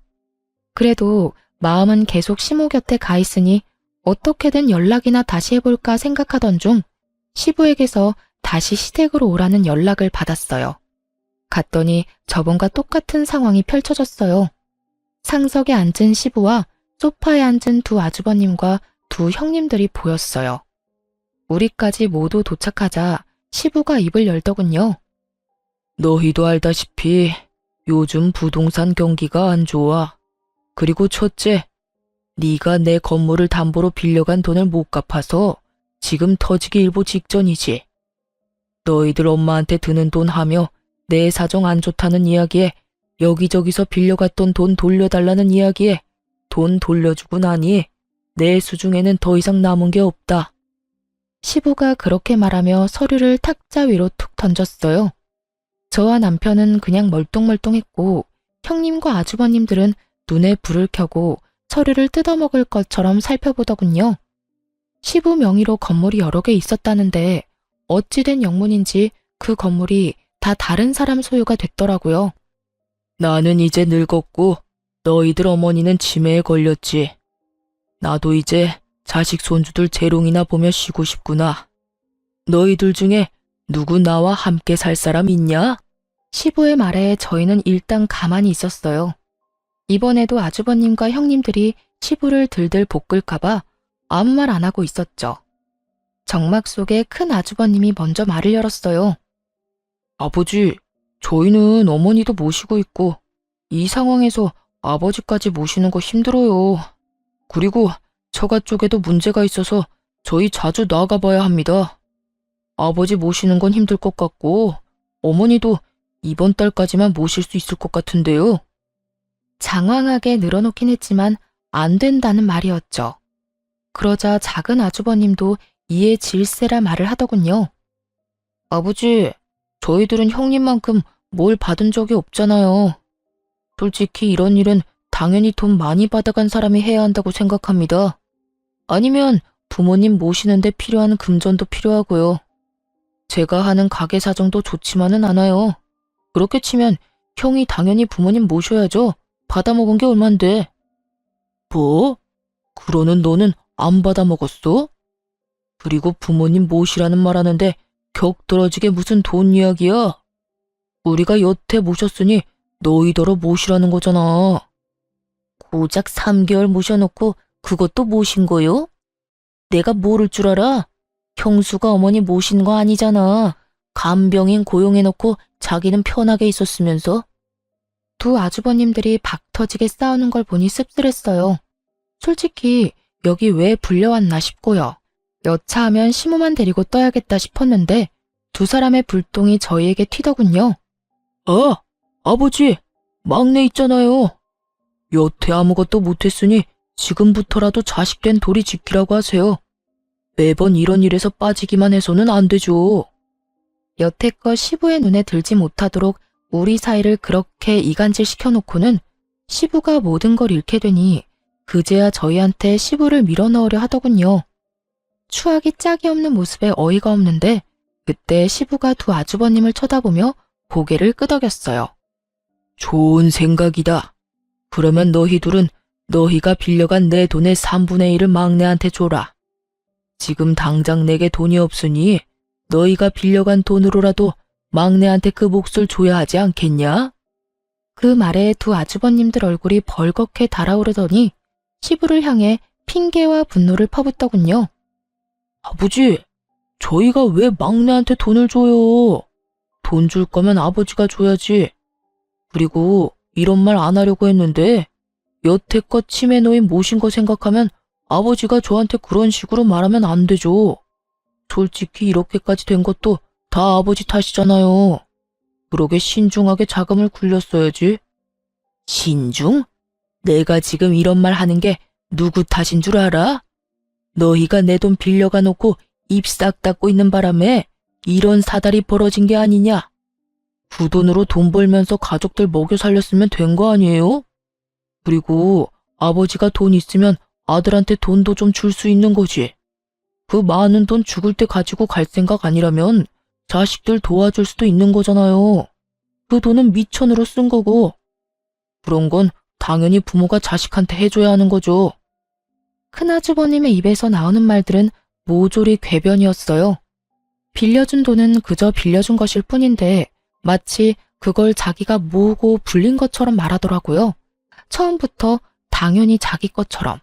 A: 그래도 마음은 계속 시모 곁에 가 있으니 어떻게든 연락이나 다시 해볼까 생각하던 중 시부에게서 다시 시댁으로 오라는 연락을 받았어요. 갔더니 저번과 똑같은 상황이 펼쳐졌어요. 상석에 앉은 시부와 소파에 앉은 두 아주버님과 두 형님들이 보였어요. 우리까지 모두 도착하자 시부가 입을 열더군요.
C: 너희도 알다시피 요즘 부동산 경기가 안 좋아. 그리고 첫째, 네가 내 건물을 담보로 빌려간 돈을 못 갚아서 지금 터지기 일보 직전이지. 너희들 엄마한테 드는 돈 하며 내 사정 안 좋다는 이야기에 여기저기서 빌려갔던 돈 돌려달라는 이야기에 돈 돌려주고 나니 내 수중에는 더 이상 남은 게 없다.
A: 시부가 그렇게 말하며 서류를 탁자 위로 툭 던졌어요. 저와 남편은 그냥 멀뚱멀뚱했고 형님과 아주버님들은 눈에 불을 켜고 서류를 뜯어먹을 것처럼 살펴보더군요. 시부 명의로 건물이 여러 개 있었다는데 어찌된 영문인지 그 건물이 다 다른 사람 소유가 됐더라고요.
C: 나는 이제 늙었고 너희들 어머니는 치매에 걸렸지. 나도 이제 자식 손주들 재롱이나 보며 쉬고 싶구나. 너희들 중에 누구 나와 함께 살 사람 있냐?
A: 시부의 말에 저희는 일단 가만히 있었어요. 이번에도 아주버님과 형님들이 시부를 들들 볶을까봐 아무 말 안 하고 있었죠. 정막 속에 큰 아주버님이 먼저 말을 열었어요.
C: 아버지, 저희는 어머니도 모시고 있고 이 상황에서 아버지까지 모시는 거 힘들어요. 그리고 처가 쪽에도 문제가 있어서 저희 자주 나가봐야 합니다. 아버지 모시는 건 힘들 것 같고 어머니도 이번 달까지만 모실 수 있을 것 같은데요.
A: 장황하게 늘어놓긴 했지만 안 된다는 말이었죠. 그러자 작은 아주버님도 이에 질세라 말을 하더군요.
C: 아버지, 저희들은 형님만큼 뭘 받은 적이 없잖아요. 솔직히 이런 일은 당연히 돈 많이 받아간 사람이 해야 한다고 생각합니다. 아니면 부모님 모시는데 필요한 금전도 필요하고요. 제가 하는 가게 사정도 좋지만은 않아요. 그렇게 치면 형이 당연히 부모님 모셔야죠. 받아먹은 게 얼만데. 뭐? 그러는 너는 안 받아먹었어? 그리고 부모님 모시라는 말 하는데 격떨어지게 무슨 돈 이야기야? 우리가 여태 모셨으니 너희더러 모시라는 거잖아. 고작 3개월 모셔놓고 그것도 모신 거요? 내가 모를 줄 알아? 형수가 어머니 모신 거 아니잖아. 간병인 고용해놓고 자기는 편하게 있었으면서.
A: 두 아주버님들이 박 터지게 싸우는 걸 보니 씁쓸했어요. 솔직히 여기 왜 불려왔나 싶고요. 여차하면 시모만 데리고 떠야겠다 싶었는데 두 사람의 불똥이 저희에게 튀더군요.
C: 아, 아버지, 막내 있잖아요. 여태 아무것도 못했으니 지금부터라도 자식된 도리 지키라고 하세요. 매번 이런 일에서 빠지기만 해서는 안 되죠.
A: 여태껏 시부의 눈에 들지 못하도록 우리 사이를 그렇게 이간질 시켜놓고는 시부가 모든 걸 잃게 되니 그제야 저희한테 시부를 밀어넣으려 하더군요. 추하기 짝이 없는 모습에 어이가 없는데 그때 시부가 두 아주버님을 쳐다보며 고개를 끄덕였어요.
C: 좋은 생각이다. 그러면 너희 둘은 너희가 빌려간 내 돈의 3분의 1을 막내한테 줘라. 지금 당장 내게 돈이 없으니 너희가 빌려간 돈으로라도 막내한테 그 몫을 줘야 하지 않겠냐?
A: 그 말에 두 아주버님들 얼굴이 벌겋게 달아오르더니 시부를 향해 핑계와 분노를 퍼붓더군요.
C: 아버지, 저희가 왜 막내한테 돈을 줘요? 돈 줄 거면 아버지가 줘야지. 그리고 이런 말 안 하려고 했는데 여태껏 치매 노인 모신 거 생각하면 아버지가 저한테 그런 식으로 말하면 안 되죠. 솔직히 이렇게까지 된 것도 다 아버지 탓이잖아요. 그러게 신중하게 자금을 굴렸어야지. 신중? 내가 지금 이런 말 하는 게 누구 탓인 줄 알아? 너희가 내 돈 빌려가 놓고 입 싹 닫고 있는 바람에 이런 사달이 벌어진 게 아니냐? 그 돈으로 돈 벌면서 가족들 먹여 살렸으면 된 거 아니에요? 그리고 아버지가 돈 있으면 아들한테 돈도 좀 줄 수 있는 거지. 그 많은 돈 죽을 때 가지고 갈 생각 아니라면 자식들 도와줄 수도 있는 거잖아요. 그 돈은 미천으로 쓴 거고. 그런 건 당연히 부모가 자식한테 해줘야 하는 거죠.
A: 큰아주버님의 입에서 나오는 말들은 모조리 궤변이었어요. 빌려준 돈은 그저 빌려준 것일 뿐인데 마치 그걸 자기가 모으고 불린 것처럼 말하더라고요. 처음부터 당연히 자기 것처럼.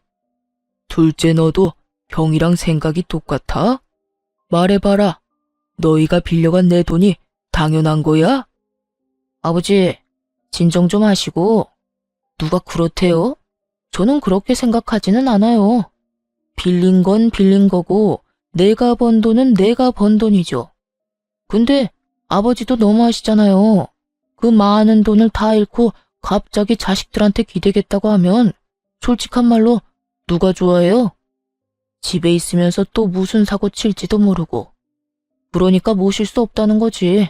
C: 둘째 너도 형이랑 생각이 똑같아? 말해봐라. 너희가 빌려간 내 돈이 당연한 거야?
A: 아버지, 진정 좀 하시고.
C: 누가 그렇대요? 저는 그렇게 생각하지는 않아요. 빌린 건 빌린 거고 내가 번 돈은 내가 번 돈이죠. 근데 아버지도 너무하시잖아요. 그 많은 돈을 다 잃고 갑자기 자식들한테 기대겠다고 하면 솔직한 말로 누가 좋아해요? 집에 있으면서 또 무슨 사고 칠지도 모르고. 그러니까 모실 수 없다는 거지.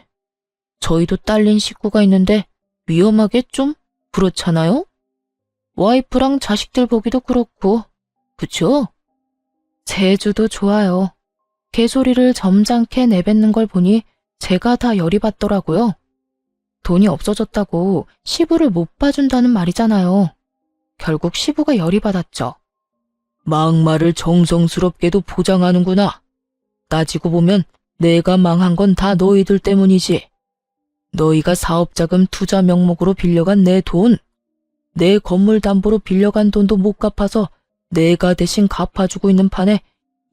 C: 저희도 딸린 식구가 있는데 위험하게 좀 그렇잖아요? 와이프랑 자식들 보기도 그렇고, 그쵸?
A: 제주도 좋아요. 개소리를 점잖게 내뱉는 걸 보니 제가 다 열이 받더라고요. 돈이 없어졌다고 시부를 못 봐준다는 말이잖아요. 결국 시부가 열이 받았죠.
C: 막말을 정성스럽게도 포장하는구나. 따지고 보면 내가 망한 건 다 너희들 때문이지. 너희가 사업자금 투자 명목으로 빌려간 내 돈, 내 건물 담보로 빌려간 돈도 못 갚아서 내가 대신 갚아주고 있는 판에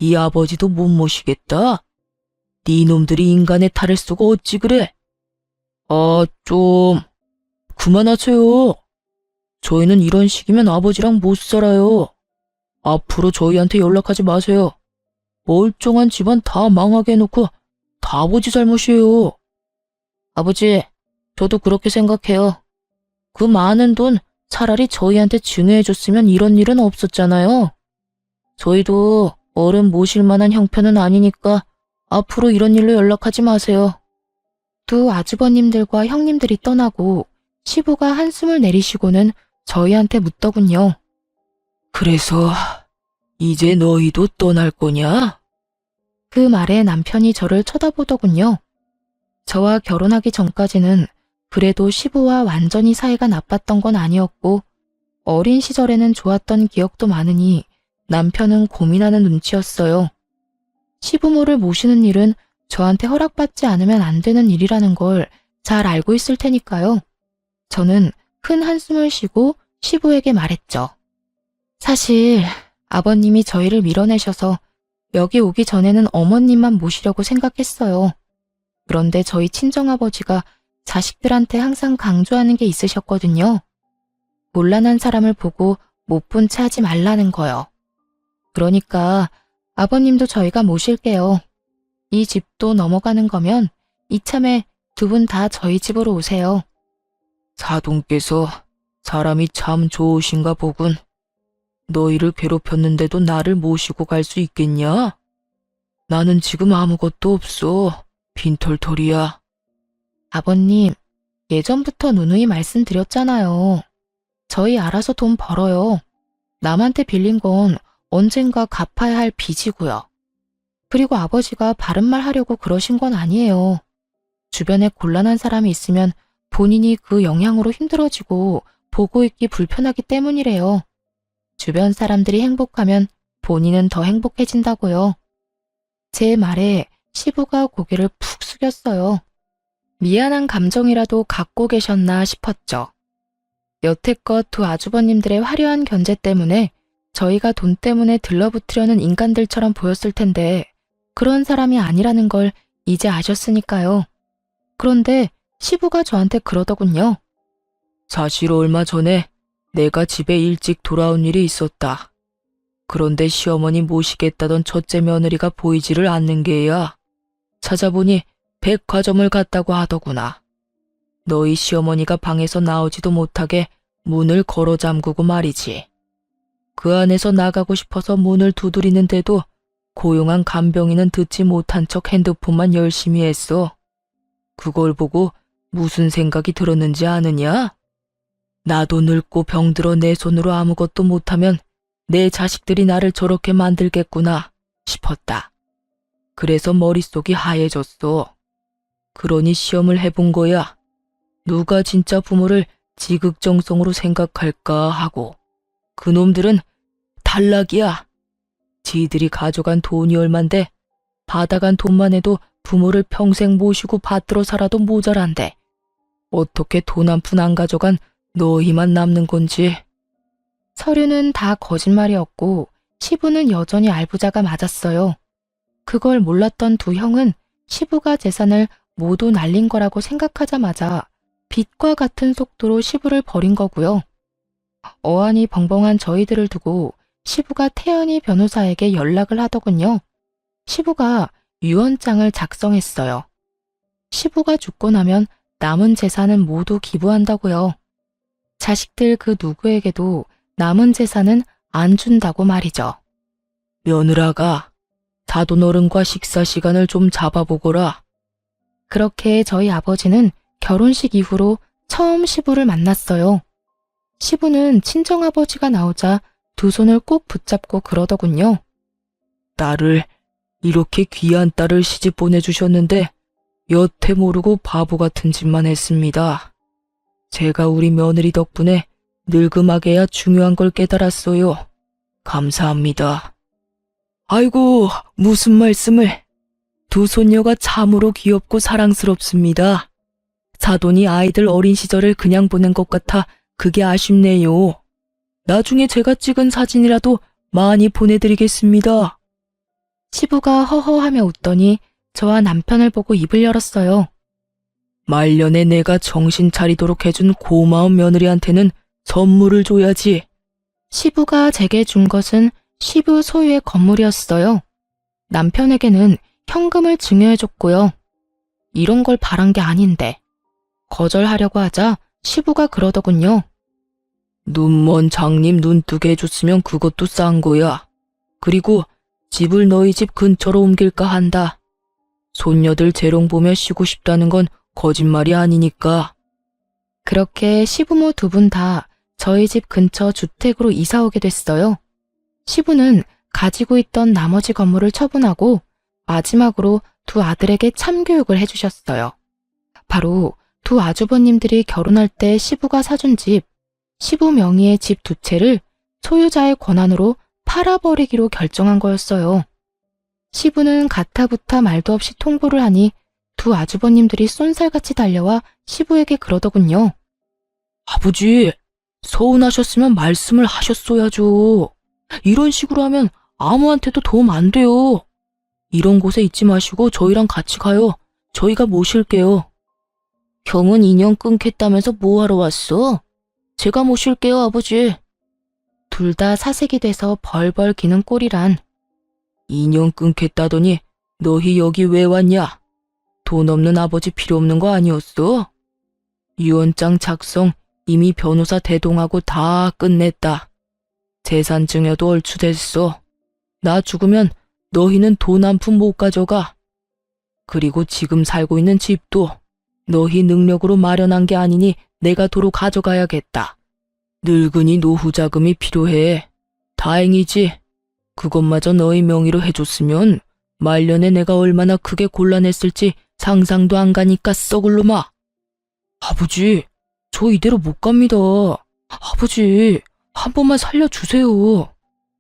C: 이 아버지도 못 모시겠다. 네 놈들이 인간의 탈을 쓰고 어찌 그래? 좀 그만하세요. 저희는 이런 식이면 아버지랑 못 살아요. 앞으로 저희한테 연락하지 마세요. 멀쩡한 집안 다 망하게 해놓고 다 아버지 잘못이에요. 아버지, 저도 그렇게 생각해요. 그 많은 돈 차라리 저희한테 증여해줬으면 이런 일은 없었잖아요. 저희도 어른 모실 만한 형편은 아니니까 앞으로 이런 일로 연락하지 마세요.
A: 두 아주버님들과 형님들이 떠나고 시부가 한숨을 내리시고는 저희한테 묻더군요.
C: 그래서 이제 너희도 떠날 거냐?
A: 그 말에 남편이 저를 쳐다보더군요. 저와 결혼하기 전까지는 그래도 시부와 완전히 사이가 나빴던 건 아니었고 어린 시절에는 좋았던 기억도 많으니 남편은 고민하는 눈치였어요. 시부모를 모시는 일은 저한테 허락받지 않으면 안 되는 일이라는 걸 잘 알고 있을 테니까요. 저는 큰 한숨을 쉬고 시부에게 말했죠. 사실 아버님이 저희를 밀어내셔서 여기 오기 전에는 어머님만 모시려고 생각했어요. 그런데 저희 친정아버지가 자식들한테 항상 강조하는 게 있으셨거든요. 곤란한 사람을 보고 못 본 채 하지 말라는 거요. 그러니까 아버님도 저희가 모실게요. 이 집도 넘어가는 거면 이참에 두 분 다 저희 집으로 오세요.
C: 사돈께서 사람이 참 좋으신가 보군. 너희를 괴롭혔는데도 나를 모시고 갈 수 있겠냐? 나는 지금 아무것도 없어. 빈털털이야.
A: 아버님, 예전부터 누누이 말씀드렸잖아요. 저희 알아서 돈 벌어요. 남한테 빌린 건 언젠가 갚아야 할 빚이고요. 그리고 아버지가 바른 말 하려고 그러신 건 아니에요. 주변에 곤란한 사람이 있으면 본인이 그 영향으로 힘들어지고 보고 있기 불편하기 때문이래요. 주변 사람들이 행복하면 본인은 더 행복해진다고요. 제 말에 시부가 고개를 푹 숙였어요. 미안한 감정이라도 갖고 계셨나 싶었죠. 여태껏 두 아주버님들의 화려한 견제 때문에 저희가 돈 때문에 들러붙으려는 인간들처럼 보였을 텐데 그런 사람이 아니라는 걸 이제 아셨으니까요. 그런데 시부가 저한테 그러더군요.
C: 사실 얼마 전에 내가 집에 일찍 돌아온 일이 있었다. 그런데 시어머니 모시겠다던 첫째 며느리가 보이지를 않는 게야. 찾아보니 백화점을 갔다고 하더구나. 너희 시어머니가 방에서 나오지도 못하게 문을 걸어 잠그고 말이지. 그 안에서 나가고 싶어서 문을 두드리는데도 고용한 간병인은 듣지 못한 척 핸드폰만 열심히 했어. 그걸 보고 무슨 생각이 들었는지 아느냐? 나도 늙고 병들어 내 손으로 아무것도 못하면 내 자식들이 나를 저렇게 만들겠구나 싶었다. 그래서 머릿속이 하얘졌어. 그러니 시험을 해본 거야. 누가 진짜 부모를 지극정성으로 생각할까 하고. 그놈들은 탈락이야. 지들이 가져간 돈이 얼만데 받아간 돈만 해도 부모를 평생 모시고 받들어 살아도 모자란데 어떻게 돈 한 푼 안 가져간 너희만 남는 건지.
A: 서류는 다 거짓말이었고 시부는 여전히 알부자가 맞았어요. 그걸 몰랐던 두 형은 시부가 재산을 모두 날린 거라고 생각하자마자 빛과 같은 속도로 시부를 버린 거고요. 어안이 벙벙한 저희들을 두고 시부가 태연히 변호사에게 연락을 하더군요. 시부가 유언장을 작성했어요. 시부가 죽고 나면 남은 재산은 모두 기부한다고요. 자식들 그 누구에게도 남은 재산은 안 준다고 말이죠.
C: 며느라가 사돈 어른과 식사 시간을 좀 잡아보거라.
A: 그렇게 저희 아버지는 결혼식 이후로 처음 시부를 만났어요. 시부는 친정아버지가 나오자 두 손을 꼭 붙잡고 그러더군요.
C: 딸을, 이렇게 귀한 딸을 시집 보내주셨는데 여태 모르고 바보 같은 짓만 했습니다. 제가 우리 며느리 덕분에 늙음하게야 중요한 걸 깨달았어요. 감사합니다. 아이고, 무슨 말씀을. 두 손녀가 참으로 귀엽고 사랑스럽습니다. 사돈이 아이들 어린 시절을 그냥 보낸 것 같아 그게 아쉽네요. 나중에 제가 찍은 사진이라도 많이 보내드리겠습니다.
A: 시부가 허허하며 웃더니 저와 남편을 보고 입을 열었어요.
C: 말년에 내가 정신 차리도록 해준 고마운 며느리한테는 선물을 줘야지.
A: 시부가 제게 준 것은 시부 소유의 건물이었어요. 남편에게는 현금을 증여해줬고요. 이런 걸 바란 게 아닌데 거절하려고 하자 시부가 그러더군요.
C: 눈먼 장님 눈뜨게 해줬으면 그것도 싼 거야. 그리고 집을 너희 집 근처로 옮길까 한다. 손녀들 재롱 보며 쉬고 싶다는 건 거짓말이 아니니까.
A: 그렇게 시부모 두 분 다 저희 집 근처 주택으로 이사 오게 됐어요. 시부는 가지고 있던 나머지 건물을 처분하고 마지막으로 두 아들에게 참교육을 해주셨어요. 바로 두 아주버님들이 결혼할 때 시부가 사준 집, 시부 명의의 집 두 채를 소유자의 권한으로 팔아버리기로 결정한 거였어요. 시부는 가타부타 말도 없이 통보를 하니 두 아주버님들이 쏜살같이 달려와 시부에게 그러더군요.
C: 아버지, 서운하셨으면 말씀을 하셨어야죠. 이런 식으로 하면 아무한테도 도움 안 돼요. 이런 곳에 있지 마시고 저희랑 같이 가요. 저희가 모실게요. 형은 인연 끊겠다면서 뭐하러 왔어? 제가 모실게요, 아버지.
A: 둘 다 사색이 돼서 벌벌 기는 꼴이란.
C: 인연 끊겠다더니 너희 여기 왜 왔냐? 돈 없는 아버지 필요 없는 거 아니었어? 유언장 작성 이미 변호사 대동하고 다 끝냈다. 재산 증여도 얼추 됐어. 나 죽으면 너희는 돈 한 푼 못 가져가. 그리고 지금 살고 있는 집도 너희 능력으로 마련한 게 아니니 내가 도로 가져가야겠다. 늙은이 노후 자금이 필요해. 다행이지. 그것마저 너희 명의로 해줬으면 말년에 내가 얼마나 크게 곤란했을지 상상도 안 가니까 썩을 놈아. 아버지, 저 이대로 못 갑니다. 아버지, 한 번만 살려주세요.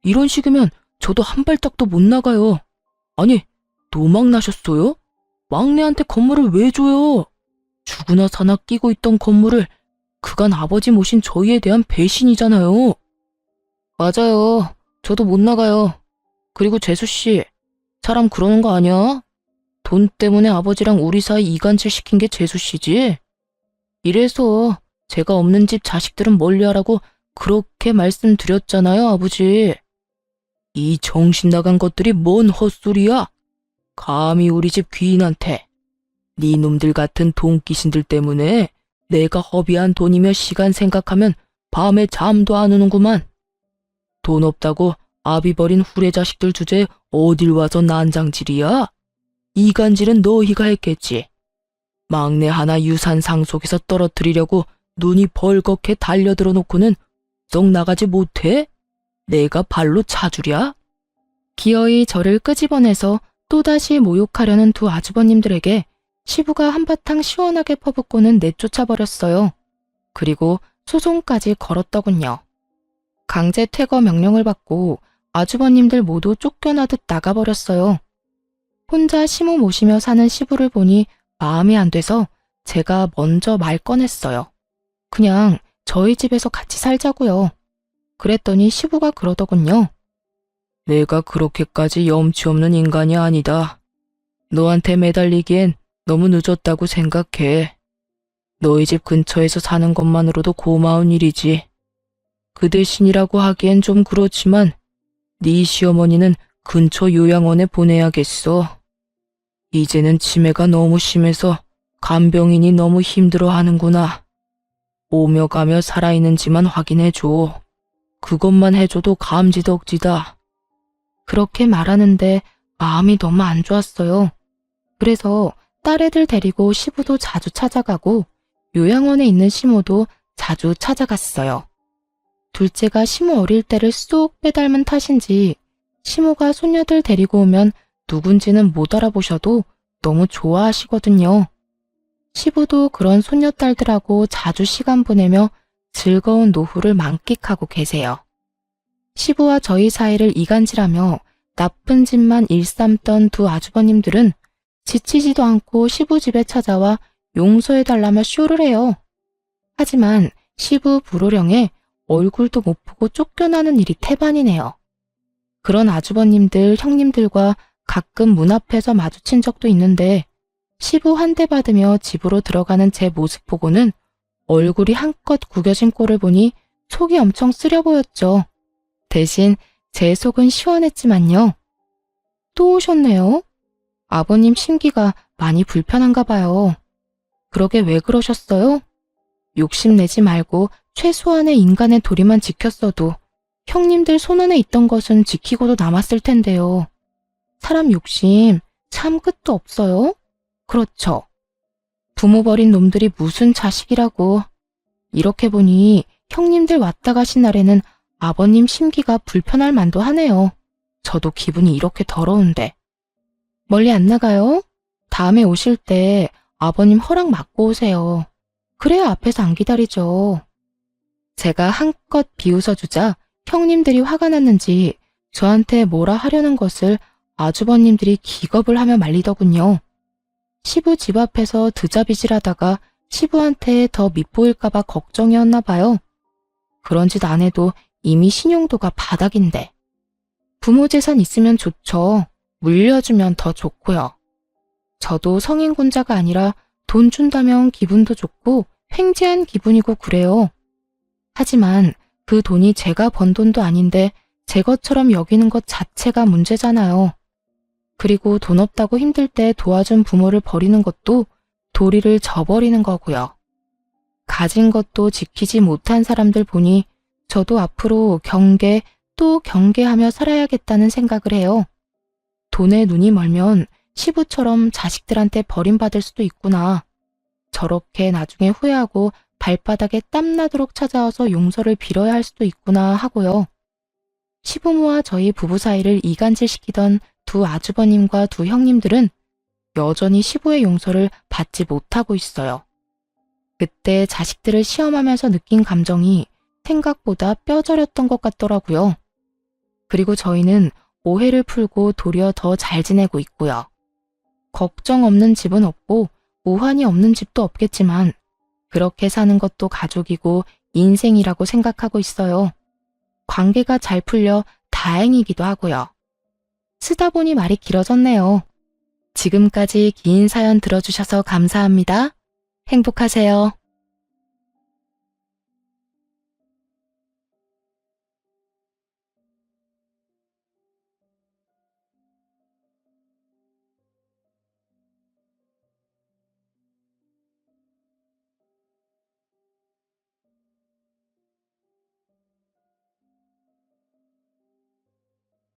C: 이런 식이면 저도 한 발짝도 못 나가요. 아니, 노망 나셨어요? 막내한테 건물을 왜 줘요? 죽으나 사나 끼고 있던 건물을 그간 아버지 모신 저희에 대한 배신이잖아요. 맞아요. 저도 못 나가요. 그리고 재수씨, 사람 그러는 거 아니야? 돈 때문에 아버지랑 우리 사이 이간질 시킨 게 재수씨지? 이래서 제가 없는 집 자식들은 멀리하라고 그렇게 말씀드렸잖아요, 아버지. 이 정신 나간 것들이 뭔 헛소리야? 감히 우리 집 귀인한테. 네 놈들 같은 돈귀신들 때문에 내가 허비한 돈이며 시간 생각하면 밤에 잠도 안 오는구만. 돈 없다고 아비 버린 후레 자식들 주제에 어딜 와서 난장질이야? 이간질은 너희가 했겠지. 막내 하나 유산 상속에서 떨어뜨리려고 눈이 벌겋게 달려들어 놓고는 썩 나가지 못해? 내가 발로 차주랴?
A: 기어이 저를 끄집어내서 또다시 모욕하려는 두 아주버님들에게 시부가 한바탕 시원하게 퍼붓고는 내쫓아버렸어요. 그리고 소송까지 걸었더군요. 강제 퇴거 명령을 받고 아주버님들 모두 쫓겨나듯 나가버렸어요. 혼자 시모 모시며 사는 시부를 보니 마음이 안 돼서 제가 먼저 말 꺼냈어요. 그냥 저희 집에서 같이 살자고요. 그랬더니 시부가 그러더군요. 내가 그렇게까지 염치 없는 인간이 아니다. 너한테 매달리기엔 너무 늦었다고 생각해. 너희 집 근처에서 사는 것만으로도 고마운 일이지. 그 대신이라고 하기엔 좀 그렇지만 네 시어머니는 근처 요양원에 보내야겠어. 이제는 치매가 너무 심해서 간병인이 너무 힘들어하는구나. 오며 가며 살아있는지만 확인해줘. 그것만 해줘도 감지덕지다. 그렇게 말하는데 마음이 너무 안 좋았어요. 그래서 딸애들 데리고 시부도 자주 찾아가고 요양원에 있는 시모도 자주 찾아갔어요. 둘째가 시모 어릴 때를 쏙 빼닮은 탓인지 시모가 손녀들 데리고 오면 누군지는 못 알아보셔도 너무 좋아하시거든요. 시부도 그런 손녀딸들하고 자주 시간 보내며 즐거운 노후를 만끽하고 계세요. 시부와 저희 사이를 이간질하며 나쁜 짓만 일삼던 두 아주버님들은 지치지도 않고 시부 집에 찾아와 용서해달라며 쇼를 해요. 하지만 시부 불호령에 얼굴도 못 보고 쫓겨나는 일이 태반이네요. 그런 아주버님들, 형님들과 가끔 문 앞에서 마주친 적도 있는데 시부 한 대 받으며 집으로 들어가는 제 모습 보고는 얼굴이 한껏 구겨진 꼴을 보니 속이 엄청 쓰려 보였죠. 대신 제 속은 시원했지만요. 또 오셨네요. 아버님 심기가 많이 불편한가 봐요. 그러게 왜 그러셨어요? 욕심내지 말고 최소한의 인간의 도리만 지켰어도 형님들 손안에 있던 것은 지키고도 남았을 텐데요. 사람 욕심 참 끝도 없어요? 그렇죠. 부모 버린 놈들이 무슨 자식이라고. 이렇게 보니 형님들 왔다 가신 날에는 아버님 심기가 불편할 만도 하네요. 저도 기분이 이렇게 더러운데. 멀리 안 나가요? 다음에 오실 때 아버님 허락 받고 오세요. 그래야 앞에서 안 기다리죠. 제가 한껏 비웃어주자 형님들이 화가 났는지 저한테 뭐라 하려는 것을 아주버님들이 기겁을 하며 말리더군요. 시부 집 앞에서 드자비질하다가 시부한테 더 밉보일까봐 걱정이었나 봐요. 그런 짓 안 해도 이미 신용도가 바닥인데. 부모 재산 있으면 좋죠. 물려주면 더 좋고요. 저도 성인군자가 아니라 돈 준다면 기분도 좋고 횡재한 기분이고 그래요. 하지만 그 돈이 제가 번 돈도 아닌데 제 것처럼 여기는 것 자체가 문제잖아요. 그리고 돈 없다고 힘들 때 도와준 부모를 버리는 것도 도리를 저버리는 거고요. 가진 것도 지키지 못한 사람들 보니 저도 앞으로 경계 또 경계하며 살아야겠다는 생각을 해요. 돈에 눈이 멀면 시부처럼 자식들한테 버림받을 수도 있구나. 저렇게 나중에 후회하고 발바닥에 땀나도록 찾아와서 용서를 빌어야 할 수도 있구나 하고요. 시부모와 저희 부부 사이를 이간질시키던 두 아주버님과 두 형님들은 여전히 시부의 용서를 받지 못하고 있어요. 그때 자식들을 시험하면서 느낀 감정이 생각보다 뼈저렸던 것 같더라고요. 그리고 저희는 오해를 풀고 도리어 더 잘 지내고 있고요. 걱정 없는 집은 없고 우환이 없는 집도 없겠지만 그렇게 사는 것도 가족이고 인생이라고 생각하고 있어요. 관계가 잘 풀려 다행이기도 하고요. 쓰다 보니 말이 길어졌네요. 지금까지 긴 사연 들어주셔서 감사합니다. 행복하세요.